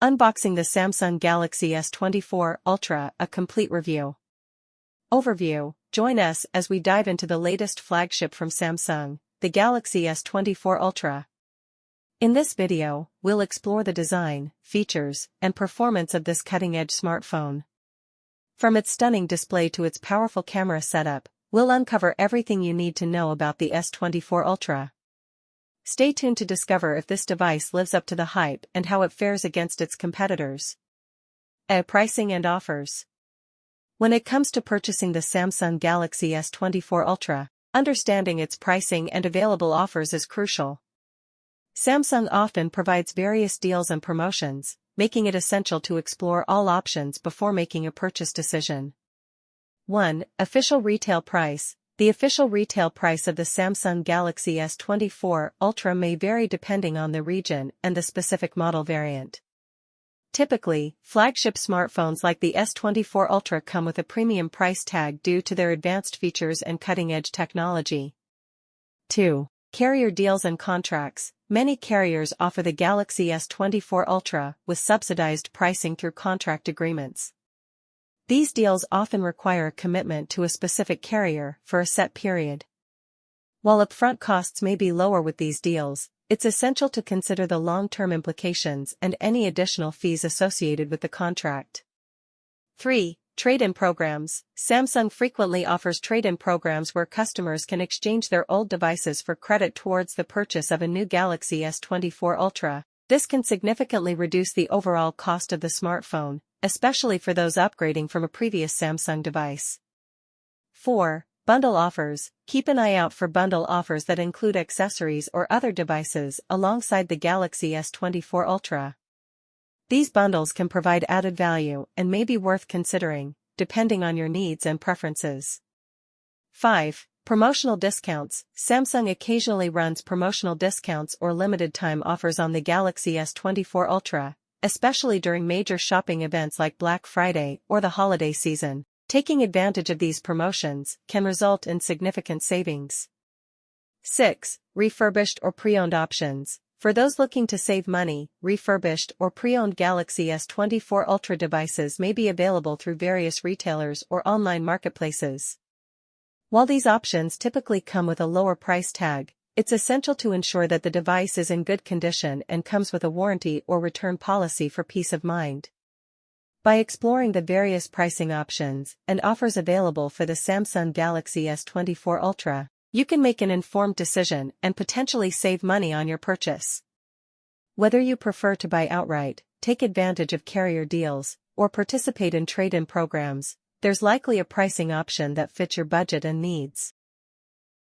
Unboxing the Samsung Galaxy S24 Ultra, a complete review. Overview: join us as we dive into the latest flagship from Samsung, the Galaxy S24 Ultra. In this video, we'll explore the design, features, and performance of this cutting-edge smartphone. From its stunning display to its powerful camera setup, we'll uncover everything you need to know about the S24 Ultra. Stay tuned to discover if this device lives up to the hype and how it fares against its competitors. Pricing and offers. When it comes to purchasing the Samsung Galaxy S24 Ultra, understanding its pricing and available offers is crucial. Samsung often provides various deals and promotions, making it essential to explore all options before making a purchase decision. 1. Official retail price. The official retail price of the Samsung Galaxy S24 Ultra may vary depending on the region and the specific model variant. Typically, flagship smartphones like the S24 Ultra come with a premium price tag due to their advanced features and cutting-edge technology. 2. Carrier deals and contracts. Many carriers offer the Galaxy S24 Ultra with subsidized pricing through contract agreements. These deals often require a commitment to a specific carrier for a set period. While upfront costs may be lower with these deals, it's essential to consider the long-term implications and any additional fees associated with the contract. 3. Trade-in programs. Samsung frequently offers trade-in programs where customers can exchange their old devices for credit towards the purchase of a new Galaxy S24 Ultra. This can significantly reduce the overall cost of the smartphone, especially for those upgrading from a previous Samsung device. 4. Bundle offers. Keep an eye out for bundle offers that include accessories or other devices alongside the Galaxy S24 Ultra. These bundles can provide added value and may be worth considering, depending on your needs and preferences. 5. Promotional discounts. Samsung occasionally runs promotional discounts or limited-time offers on the Galaxy S24 Ultra, especially during major shopping events like Black Friday or the holiday season. Taking advantage of these promotions can result in significant savings. 6. Refurbished or pre-owned options. For those looking to save money, refurbished or pre-owned Galaxy S24 Ultra devices may be available through various retailers or online marketplaces. While these options typically come with a lower price tag, it's essential to ensure that the device is in good condition and comes with a warranty or return policy for peace of mind. By exploring the various pricing options and offers available for the Samsung Galaxy S24 Ultra, you can make an informed decision and potentially save money on your purchase. Whether you prefer to buy outright, take advantage of carrier deals, or participate in trade-in programs, there's likely a pricing option that fits your budget and needs.